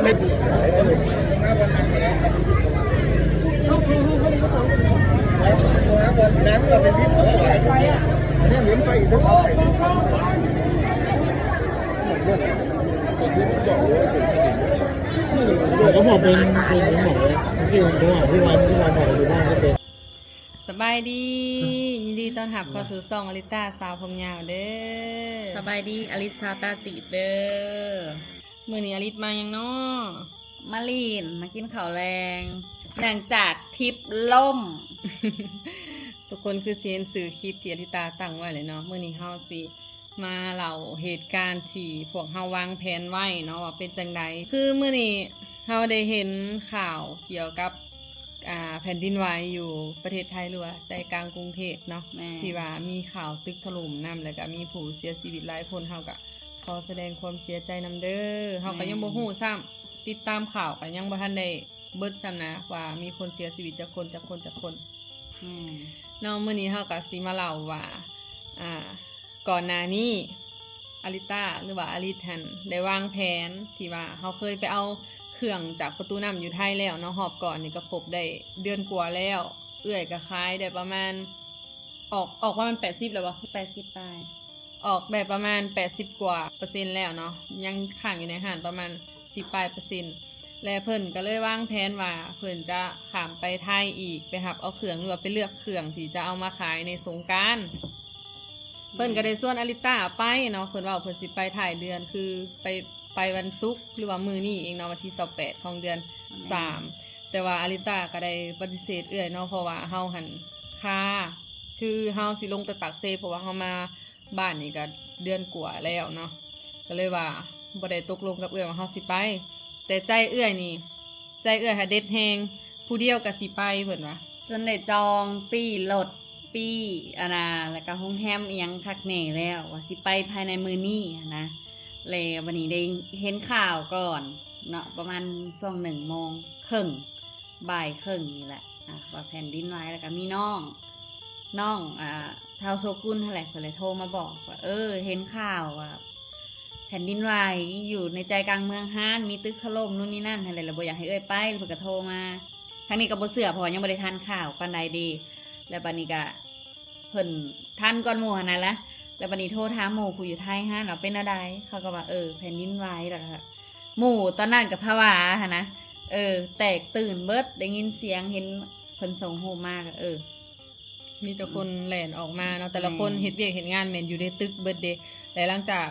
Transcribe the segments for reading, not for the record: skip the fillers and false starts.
น้ำเราเป็นวิทย์เหรอเนี่ยเหมือนไปอีกแล้วผมก็บอกเป็นหมอที่ผมบอกที่วันบอกอยู่บ้านก็เป็นสบายดียินดีต้อนรับเข้าสู่ช่องอลิต้าสาวผมยาวเด้อสบายดีอลิซาตาติเด้อมื้อนี้อลิซมายังเนาะมาลีนมากินข้าวแรงหลังจากทริปล่ม ทุกคนคือเซียนสื่อคลิปที่อลิตาตั้งไว้เลยเนาะมื้อนี้เฮาสิมาเล่าเหตุการณ์ที่พวกเฮาวางแผนไว้เนาะว่าเป็นจังไดคือมื้อนี้เฮาได้เห็นข่าวเกี่ยวกับแผ่นดินไหวอยู่ประเทศไทยหรือว่าใจกลางกรุงเทพเนาะที่ว่ามีข่าวตึกถล่มนำแล้วก็มีผู้เสียชีวิตหลายคนเฮาก็ขอแสดงความเสียใจนำเด้อเฮาก็ยังบ่ฮู้ซ้ำติดตามข่าวก็ยังบ่ทันได้เบิดซ้ำนะว่ามีคนเสียชีวิตจักคนเนาะมื้อนี้เฮาก็สิมาเล่าว่าก่อนหน้านี้อลิต้าหรือว่าอลิทันได้วางแผนที่ว่าเฮาเคยไปเอาเครื่องจากประตูน้ำอยู่ไทยแล้วเนาะหอบก่อนนี่ก็ครบได้เดือนกว่าแล้วเอื้อยก็ขายได้ประมาณออกว่ามัน80แล้วบ่80ปลายออกได้ประมาณ80กว่าเปอร์เซ็นต์แล้วเนาะยังค้างอยู่ในห้างประมาณ10ปลายเปอร์เซ็นต์และเพิ่นก็เลยวางแผนว่าเพิ่นจะข้ามไปไทยอีกไปหับเอาเครื่องหรือว่าไปเลือกเครื่องที่จะเอามาขายในสงกรานต์เพิ่นก็ได้ส่วนอลิต้าไปเนาะเพิ่นว่าเพิ่นสิไปถ่ายเดือนคือไปวันศุกร์หรือว่ามื้อนี้เองเนาะวันที่28ของเดือน3แต่ว่าอลิต้าก็ได้ปฏิเสธเอื้อยเนาะเพราะว่าเฮาหันค่าคือเฮาสิลงไปปากเซเพราะว่าเฮามาบ้านนี่ก็เดือนกว่าแล้วเนาะก็เลยว่าบ่ได้ตกลงกับเอื้อยว่าเฮาสิไปแต่ใจเอื้อยนี่ใจเอื้อยหาเด็ดแฮงผู้เดียวก็สิไปเพิ่นว่าจนได้จองปี้รถปี้แล้วก็โรงแรมอีหยังคักแน่แล้วว่าสิไปภายในมื้อนี้นะเลยวันนี้ได้เห็นข่าวก่อนเนาะประมาณช่วง1 โมงครึ่งบ่ายครึ่งนี่แหละว่าแผ่นดินไหวแล้วก็มีน้องเท้าโซกุนเท่าไหร่เพิ่นเลยโทรมาบอกว่าเห็นข่าวว่าแผ่นดินไหวอยู่ในใจกลางเมืองฮานมีตึกถล่มนู่นนี่นั่นอะไรแล้วบ่อยากให้เอ้ยไปเพิ่นก็โทรมาทางนี้ก็บ่เชื่อเพราะว่ายังบ่ได้ทันข่าวปานใดดีแล้วบัดนี้ก็เพิ่นทันก่อนหมู่หั่นนั่นแหละแล้วบัดนี้โทรถามหมู่ผู้อยู่ไทยฮานว่าเป็นอะไรเขาก็ว่าแผ่นดินไหวแล้วก็หมู่ตอนนั้นก็ภาวะหั่นนะแตกตื่นเบิดได้ยินเสียงเห็นเพิ่นส่งโฮมมาก็มีแต่คนแล่นออกมาเนาะแต่ละคนเฮ็ดเวียกเฮ็ดงานแม่นอยู่ในตึกเบิดเด้และหลังจาก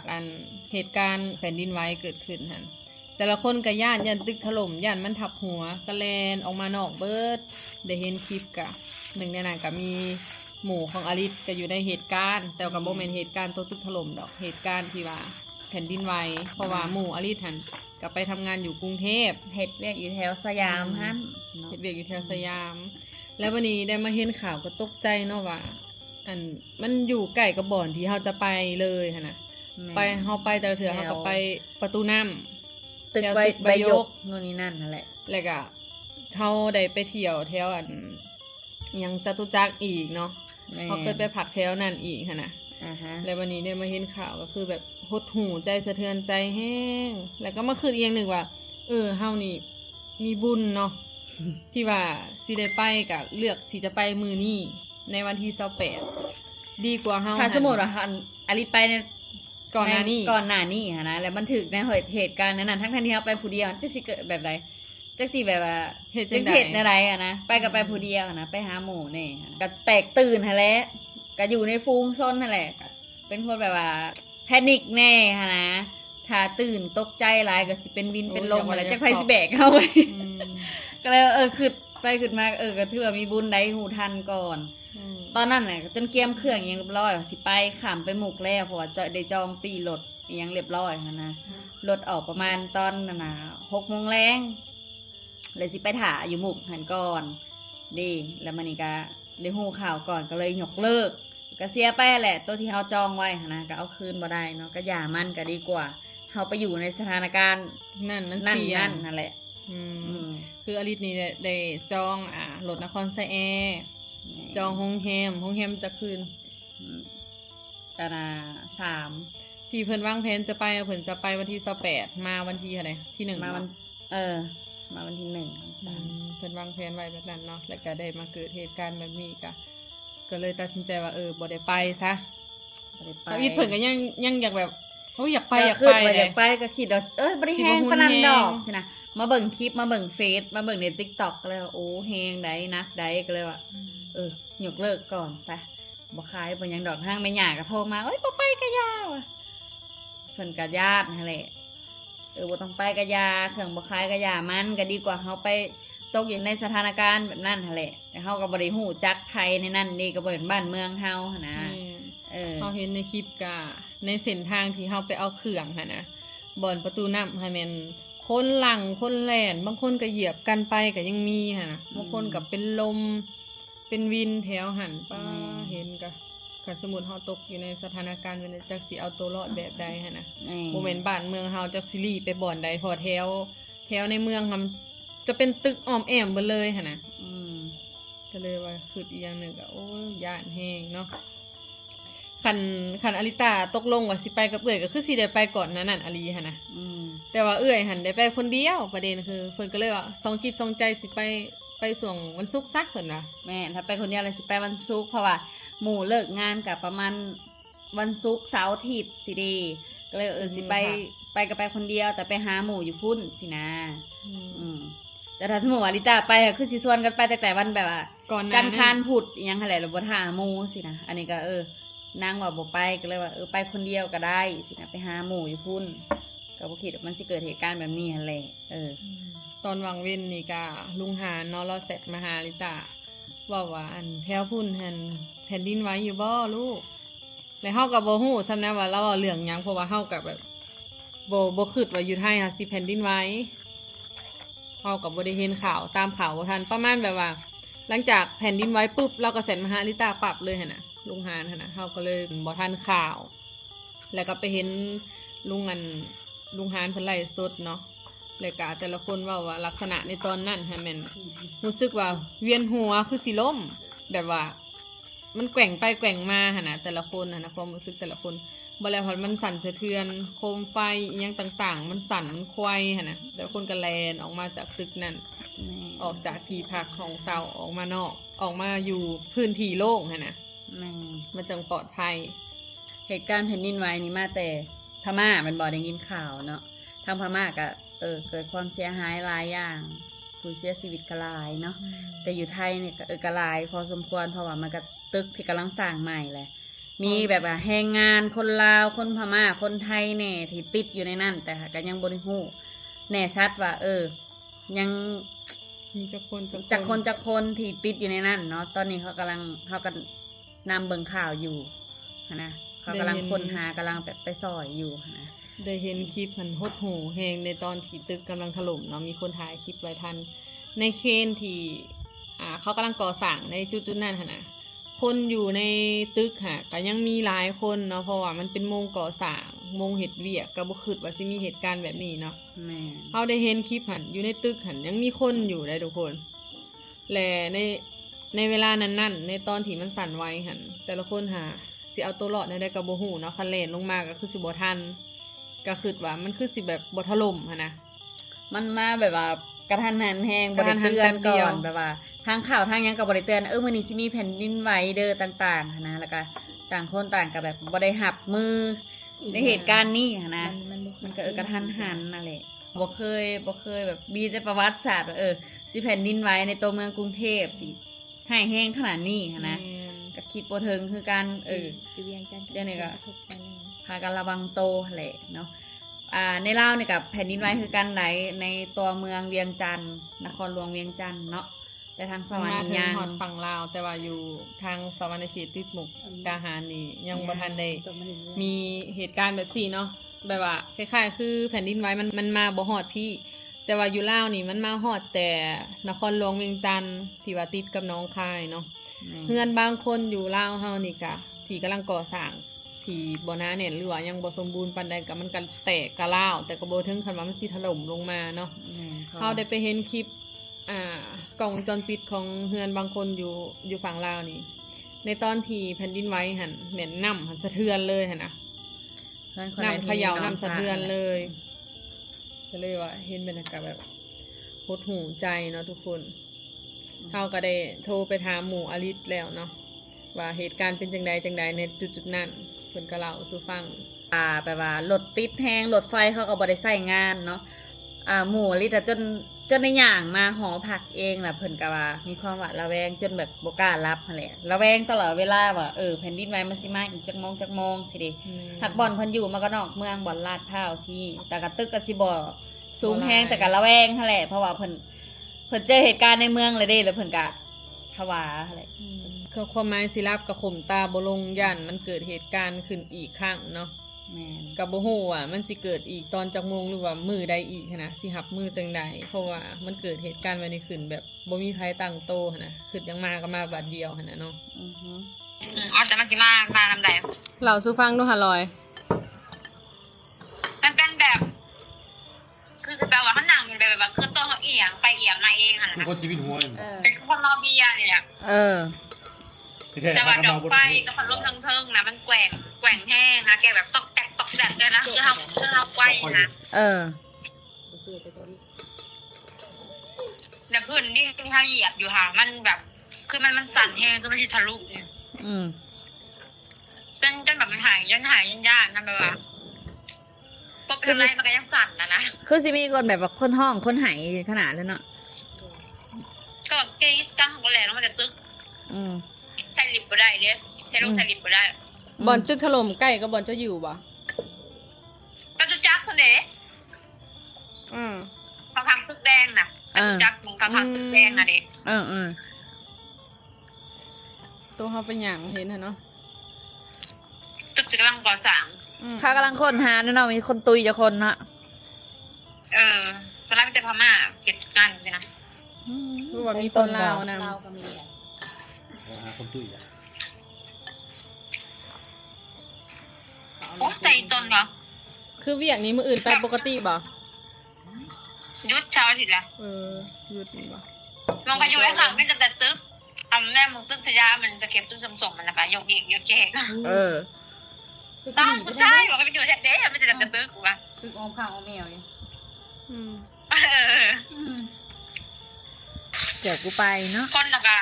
เหตุการณ์แผ่นดินไหวเกิดขึ้นหั่นแต่ละคนก็ย่านตึกถล่มย่านมันทับหัวก็แล่นออกมานอกเบิดได้เห็นคลิปกะหนึ่งในนั้นก็มีหมู่ของอลิศก็อยู่ในเหตุการณ์แต่ก็บ่แม่นเหตุการณ์ตัวตึกถล่มดอกเหตุการณ์ที่ว่าแผ่นดินไหวเพราะว่าหมู่อลิศหั่นก็ไปทำงานอยู่กรุงเทพเฮ็ดเวียกอยู่แถวสยามหั่นเฮ็ดเวียกอยู่แถวสยามแล้ววันนี้ได้มาเห็นข่าวก็ตกใจเนาะว่ามันอยู่ใกล้กับบ่อนที่เฮาจะไปเลยหั่นน่ะไปเฮาไปแต่ละเทื่อเฮาก็ไปประตูน้ำตึกใบยกนู่นนี่นั่นนั่นแหละแล้วก็เฮาได้ไปเที่ยวแถวยังจตุจักรอีกเนาะเฮาเคยไปพักแถวนั้นอีกหั่นน่ะแล้ววันนี้ได้มาเห็นข่าวก็คือแบบหดหู่ใจสะเทือนใจแห้งแล้วก็มาคิดอีกอย่างนึงว่าเฮานี่มีบุญเนาะที่ว่าสิได้ไปก็เลือกที่จะไปมื้อนี้ในวันที่28ดีกว่าเฮาถ้าสมมุติว่าอลิไปในก่อนหน้านี้นะแล้วมันถึกในเหตุการณ์นั้นทั้งที่เฮาไปผู้เดียวจักสิเกิดแบบใดจักสิแบบว่าเหตุในใดนะไปก็ไปผู้เดียวนะไปหาหมู่นี่ก็แตกตื่นหั่นแหละก็อยู่ในฟูงชนนั่นแหละเป็นคนแบบว่าแพนิคแน่หั่นนะถ้าตื่นตกใจหลายก็สิเป็นวินเป็นลมอะไรจักไผสิแบกเฮาไว้ก็เลยขึ้นไปขึ้นมาก็ถือว่ามีบุญได้หูทันก่อนตอนนั้นน่ะจนเกียมเครื่องยังเรียบร้อยสิไปข้ามไปหมุกแล้วเพราะว่าจะได้จองปีรถยังเรียบร้อยนะรถออกประมาณตอน6 โมงแรงเลยสิไปถ่าอยู่หมุกหันก่อนดีแล้วมันนี่ก็ได้หูข่าวก่อนก็เลยยกเลิกก็เสียไปแหละตัวที่เขาจองไว้นะก็เอาคืนมาได้เนาะก็อย่ามันก็ดีกว่าเขาไปอยู่ในสถานการณ์นั่นนั่นแหละคืออลิศนี่ได้จองรถนครไซแอร์จองโรงแรมจะคืน3ที่เพิ่นวางแผนจะไปเพิ่นจะไปวันที่28มาวันที่เท่าไหร่ที่1มาวัน มาวันที่1วันจันทร์ เพิ่นวางแผนไว้แบบนั้นเนาะแล้วก็ได้มาเกิดเหตุการณ์แบบนี้ก็เลยตัดสินใจว่าบ่ได้ไปซะ บ่ได้ไป แต่อีเพิ่นก็ยังอยากแบบอยากไป ก็คือว่าอยากไปก็คิดว่าบ่ได้แฮงปานนั้นดอกสินะมาเบิ่งคลิปมาเบิ่งเฟซมาเบิ่งใน TikTok ก็เลยว่าโอ้แฮงได้นักได้ก็เลยว่ายกเลิกก่อนซะบ่ขายบ่หยังดอกทางแม่ย่าก็โทรมาบ่ไปก็ยาว่ะเพิ่นก็ญาตินั่นแหละบ่ต้องไปก็ยาเครื่องบ่ขายก็ยามันก็ดีกว่าเฮาไปตกอยู่ในสถานการณ์แบบนั้นนั่นแหละแต่เฮาก็บ่ได้ฮู้จักภัยในนั้นนี่ก็บ่เป็นบ้านเมืองเฮาหั่นนะเฮาเห็นในคลิปก็ในเส้นทางที่เฮาไปเอาเครื่องหั่นนะบ่อนประตูน้ำให้แม่นคนหลังคนแล่นบางคนก็เหยียบกันไปก็ยังมีหั่นนะบางคนก็เป็นลมเป็นวินแถวหั่นป้าเห็นก็คันสมมุติเฮาตกอยู่ในสถานการณ์เป็นจักสิเอาตัวรอดแบบใดหั่นนะบ่แม่นบ้านเมืองเฮาจักสิรีไปบ่อนใดพอแถวในเมืองจะเป็นตึกอ้อมแอมเบิดเลยหั่นนะก็เลยว่าคิดอีกอย่างนึงก็โอ้ยย่านแฮงเนาะคันอลิตาตกลงว่าสิไปกับเอื้อยก็คือสิได้ไปก่อนนั้นอลีหั่นนะแต่ว่าเอื้อยหันได้ไปคนเดียวประเด็นคือเพิ่นก็เลยว่าสองจิตสองใจสิไปส่วงวันศุกร์ซะเพิ่นว่าแม่ถ้าไปคนเดียวเลยสิไปวันศุกร์เพราะว่าหมู่เลิกงานกับประมาณวันศุกร์เสาร์อาทิตย์สิดีก็เลยสิไปก็ไปคนเดียวแต่ไปหาหมู่อยู่พุ่นสินะแต่ถ้าสมมุติว่าอลิตาไปก็คือสิชวนกันไปแต่วันแบบว่าก่อนกันคานพุธอีหยังหั่นแหละแล้วบ่ท่าหมู่สินะอันนี้ก็นางว่าบ่ไปก็เลยว่าไปคนเดียวก็ได้สินะไปหาหมู่อยู่พุ่นก็บ่คิดว่ามันสิเกิดเหตุการณ์แบบนี้หั่นแหละตอนวังเว้นนี่ก็ลุงหานเนาะเราเสร็จมาหาลิตาว่าอันแถวพุ่นหันแผ่นดินไหวอยู่บ่ลูกแล้วเฮาก็บ่ฮู้ซำนะว่าเราเรื่องหยังเพราะว่าเฮาก็แบบบ่คิดว่าอยู่ไทยสิแผ่นดินไหวเฮาก็บ่ได้เห็นข่าวตามข่าวบ่ทันประมาณแบบว่าหลังจากแผ่นดินไหวปุ๊บเราก็เสร็จมาหาลิตาปรับเลยหั่นน่ะลุงหานหั่นน่ะเฮาก็เลยบ่ทันข่าวแล้วก็ไปเห็นลุงหานเพิ่นไลฟ์สดเนาะแล้วก็แต่ละคนว่าลักษณะในตอนนั้นให้แม่นรู้สึกว่าเวียนหัวคือสิล้มแบบว่ามันแกว่งไปแกว่งมาหั่นน่ะแต่ละคนหั่นน่ะความรู้สึกแต่ละคนบ่แล้วพอมันสั่นสะเทือนโคมไฟอีหยังต่างๆมันสั่นมันควายหั่นน่ะแต่ละคนก็แล่นออกมาจากตึกนั้นออกจากที่พักของเซาออกมานอกออกมาอยู่พื้นที่โล่งหั่นน่ะมันจังปลอดภัยเหตุการณ์แผ่นดินไหวนี่มาแต่พม่ามันบ่ได้ยินข่าวเนาะทางพม่าก็เกิดความเสียหายหลายอย่างผู้เสียชีวิตก็หลายเนาะแต่อยู่ไทยเนี่ยก็หลายพอสมควรเพราะว่ามันก็ตึกที่กำลังสร้างใหม่แหละมีแบบว่าแรงงานคนลาวคนพม่าคนไทยเนี่ยที่ติดอยู่ในนั้นแต่ก็ยังบ่ได้ฮู้แน่ชัดว่ายังมีจักคนที่ติดอยู่ในนั้นเนาะตอนนี้เขากนำเบิ่งข่าวอยู่นะเขากำลังค้นหากำลังแบบไปซอยอยู่นะได้เห็นคลิปมันหดหูแหงในตอนที่ตึกกำลังถล่มเนาะมีคนถ่ายคลิปไว้ทันในเคนที่เขากำลังก่อสร้างในจุดๆนั้นหั่นน่ะคนอยู่ในตึกก็ยังมีหลายคนเนาะเพราะว่ามันเป็นโมงก่อสร้างโมงเฮ็ดเวียกก็บ่คิดว่าสิมีเหตุการณ์แบบนี้เนาะเฮาได้เห็นคลิปอยู่ในตึกยังมีคนอยู่ได้ทุกคนและในเวลานั้นในตอนที่มันสั่นไหวแต่ละคนสิเอาตัวรอดได้ก็บ่ฮู้เนาะคันแล่นลงมาก็คือสิบ่ทันก็คิดว่ามันคือสิแบบบ่ถล่มนะมันมาแบบว่ากระทันหันแฮงบ่ได้เตือนก่อนแบบว่าทางข่าวทางหยังก็บ่ได้เตือนมื้อนี้สิมีแผ่นดินไหวเด้อต่างๆนะแล้วก็ต่างคนต่างก็แบบบ่ได้รับมือในเหตุการณ์นี้นะมันก็กระทันหันนั่นแหละบ่เคยแบบมีแต่ประวัติศาสตร์ว่าสิแผ่นดินไหวในตัวเมืองกรุงเทพสิให้แห้งขนาดนี้นะก็คิดบ่ถึงคือการเดี๋ยวนี้ก็พากันระวังโตแหละเนาะในลาวนี่กับแผ่นดินไหวคือกันไหนในตัวเมืองเวียงจันทร์นครหลวงเวียงจันทร์เนาะแต่ทางสวรรค์นี่ยังฝั่งลาวแต่ว่าอยู่ทางสวรรค์เขตติดมุกดาหารนี่ยังบ่ทันได้มีเหตุการณ์แบบนี้เนาะแบบว่าคล้ายๆคือแผ่นดินไหวมันมาบ่ฮอดพี่แต่ว่าอยู่ลาวนี่มันมาฮอดแต่นครหลวงเวียงจันทร์ที่ว่าติดกับหนองคายเนาะเฮือนบางคนอยู่ลาวเฮานี่ก็ที่กำลังก่อสร้างที่บ่หนาแน่นหรือว่ายังบ่สมบูรณ์ปานใดก็มันก็แตกกะร้าวแต่ก็บ่ถึงขั้นว่ามันสิถล่มลงมาเนาะเฮาได้ไปเห็นคลิปกล้องวงจรปิดของเฮือนบางคนอยู่ฝั่งลาวนี่ในตอนที่แผ่นดินไหวหั่นแม่นน้ำสะเทือนเลยหั่นน่ะน้ำเขย่าน้ำสะเทือนเลยก็เลยว่าเห็นบรรยากาศแบบ หดหูใจเนาะทุกคนเฮาก็ได้โทรไปถามหมู่อลิสแล้วเนาะว่าเหตุการณ์เป็นจังใดในจุดๆนั้นเพิ่นก็เล่าสู่ฟังแปลว่ารถติดแฮงรถไฟเขาก็บ่ได้ใช้งานเนาะหมู่ลิแต่จนในอย่างมาหอพักเองล่ะเพิ่นก็ว่ามีความหวาดระแวงจนแบบบ่กล้ารับหั่นแหละระแวงตลอดเวลาว่าแผ่นดินไหวมันสิมาอีกจักโมงสิเด้หักบ่อนเพิ่นอยู่มันก็นอกเมืองบ่อนลาดพร้าวพี่แต่ก็ตึกก็สิบ่สูงแฮงแต่ก็ระแวงหั่นแหละเพราะว่าเพิ่นเจอเหตุการณ์ในเมืองเลยเด้แล้วเพิ่นก็ผวาหั่นแหละก็ความหมายสิรับกับข่มตาบ่ลงย่านมันเกิดเหตุการณ์ขึ้นอีกครั้งเนาะแม่นก็บ่ฮู้ว่ามันสิเกิดอีกตอนจักโมงหรือว่ามื้อใดอีกหันนะสิรับมื้อจังใดเพราะว่ามันเกิดเหตุการณ์ไว้ในขึ้นแบบบ่มีไผตั้งโตหันนะคิดยังมาก็มาบัดเดียวหันน่ะเนาะแต่มันสิมาทำไดเล่าสู่ฟังดูหาลอยมันเป็นแบบคือแปลว่าเขานั่งอยู่แบบคือตัวเขาเอียงไปเอียงมาเองค่ะนะคนชีวิตหัวเป็นคนนอเบียเนี่ยแต่ว่าดอกไฟกับพัดลมทั้งเทิงนะมันแกว่งแห้งนะแกแบบตอกแตกเลยนะคือเขาไฟนะแต่พื้นที่เขาเหยียบอยู่ค่ะมันแบบคือมันสั่นแห้งคือมันจะทะลุเนี่ยจนแบบมันหายยันยากนะแบบว่าปกติอะไรมันก็ยังสั่นนะคือสิมีคนแบบว่าคนห้องคนหายขนาดแล้วเนาะก็เกย์ตั้งของแรงแล้วมันจะตึ๊กใส่ลิบบ่ได้เนี่ยใช้ลูกใส่ลิบบ่ได้บ่อนตึกถล่มใกล้ก็บ่อนเจ้าอยู่บ่ก็จะจักคนเด้ข้างตึกแดงน่ะก็จะจักมึงข้างตึกแดงน่ะเด้ตัวเขาเป็นอย่างเห็นเนาะตึกกำลังก่อสร้างเขากำลังคนหาเนาะมีคนตุยจะคนเนาะตอนแรกมันจะพม่าเก็บงานใช่นะรู้ว่ามีคนลาวนะคนตุ้ยโอ้ใจจนเหรอคือเวียกนี้มืออื่นไปปกติบ่ยุดเช้าอาทิตย์ละยุดบ่ลงไปอยู่ไอ้ข้างไม่จะแต่ตึกแม่มึงตึกสยามมันจะเก็บตึกส่งมันนะคะยกอีกยกแจกตายกูตายบอกกันไปอยู่แถวเด้ไม่จะแต่ตึกกูว่ะตึกอมข้างอมแมวอยู่เดี๋ยวกูไปเนาะคนละกะ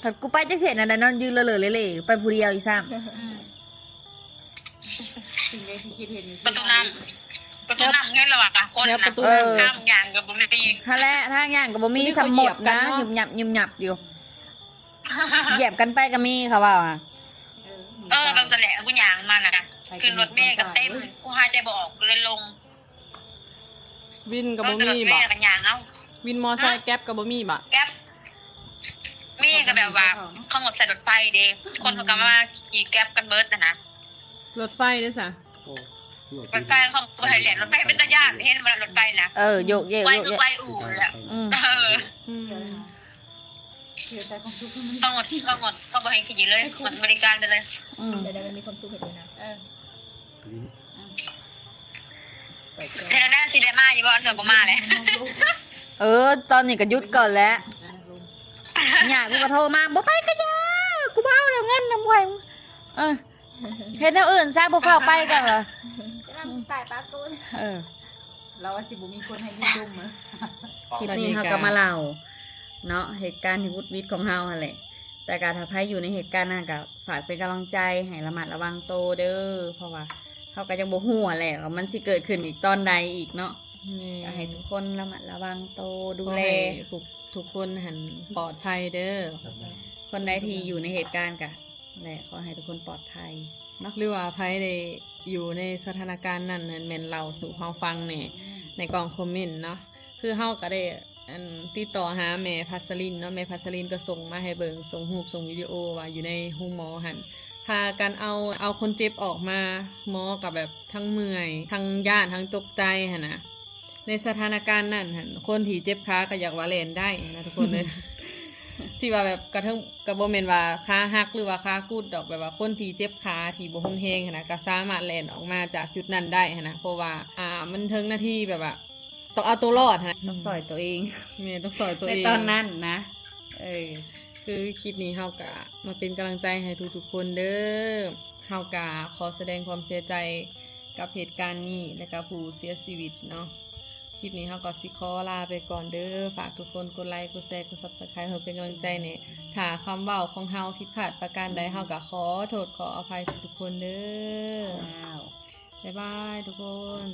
ถ้ากูไปจะเสร็จนะนอนยืนเล่ๆไปผู้เดียวอีกซ้ำสิ่งใดที่คิดเห็นประตูน้ำเงี้ยระหว่างคนนะข้ามยางกับบ่มีถ้าแล้วทางยางกับบ่มีสมหมดนะหยุบหยับอยู่เหยียบกันไปก็มีเขาว่าบางแสลงกูยางมาน่ะคือรถเมย์กับเต็มกูหายใจบ่ออกเลยลงวินกับบ่มีบ่วินมอไซค์แก๊ปกับบ่มีบ่แก๊ปมีก็แบบว่าเขาหมดใส่รถไฟเด้คนเขาก็มาขี่แก๊ปกันเบิร์ดนะรถไฟด้วยซะรถไฟเขาไปเรียนรถไฟเป็นตะยานเห็นมันรถไฟนะโยกเยอะไฟอู่แหละเขาหมดเขาบอกให้ขี่เลยหมดบริการไปเลยเดี๋ยวมันมีความสุขเห็นด้วยนะเทนด้าซีเดม่าอยู่บ่เถื่อนบ่มาเลยตอนนี้ก็ยุดก่อนแล้วเนี่ยกูก็โทรมาบ่ไปกันยากูเมาแล้วเงินน้ำไหวเห็นแล้วอื่นซะบ่เฝ้าไปกันเหรอตายปลาตูนเราว่าสิบ่มีคนให้ยุ่งยุ่งมั้ยคลิปนี้เขาก็มาเล่าเนาะเหตุการณ์ที่วุฒิวิทย์ของเฮาหั่นแหละแต่การถ้าใครอยู่ในเหตุการณ์นั้นก็ฝากเป็นกำลังใจให้ระมัดระวังโตเด้อเพราะว่าเขาก็ยังบ่ฮู้แหละว่ามันสิเกิดขึ้นอีกตอนใดอีกเนาะก็ให้ทุกคนระมัดระวังโตดูแลทุกคนหันปลอดภัยเด้อคนใดที่อยู่ในเหตุการณ์ก็แหละขอให้ทุกคนปลอดภัยเนาะหรือว่าภัยได้อยู่ในสถานการณ์นั้นแม่นเราสู่เฮาฟังเนี่ยในกล่องคอมเมนต์เนาะคือเฮาก็ได้ติดต่อหาแม่พัสลินเนาะแม่พัสลินก็ส่งมาให้เบิ่งส่งรูปส่งวิดีโอว่าอยู่ในห้องหมอหันพากันเอาคนเจ็บออกมาหมอกับแบบทั้งเมื่อยทั้งย่านทั้งตกใจหั่นนะในสถานการณ์นั้นหั่นคนที่เจ็บขาก็อยากว่าเล่นได้นะทุกคนเลย ที่ว่าแบบกระทั่งกระโบเมนว่าขาหักหรือว่าขากุดดอกแบบว่าคนที่เจ็บขาที่บ่หุ่นเฮงหั่นนะก็สามารถเล่นออกมาจากจุดนั้นได้หั่นนะเพราะว่ามันถึงหน้าที่แบบว่าต้องเอาตัวรอดนะต้องสอยตัวเองเนี่ยต้องสอยตัวเองในตอนนั้นนะคือคลิปนี้เฮากะมาเป็นกำลังใจให้ทุกๆคนเด้อเฮากะขอแสดงความเสียใจกับเหตุการณ์นี้และกับผู้เสียชีวิตเนาะค ลิปนี้เฮาก็สิขอลาไปก่อนเด้อฝากทุกคนกดไลค์กดแชร์กด Subscribe เพื่อเป็นกำลังใจในถ้าคำเว้าของเฮาผิดพลาดประการใดเฮาก็ขอโทษขออภัยทุกคนเด้อบ๊ายบายทุกคน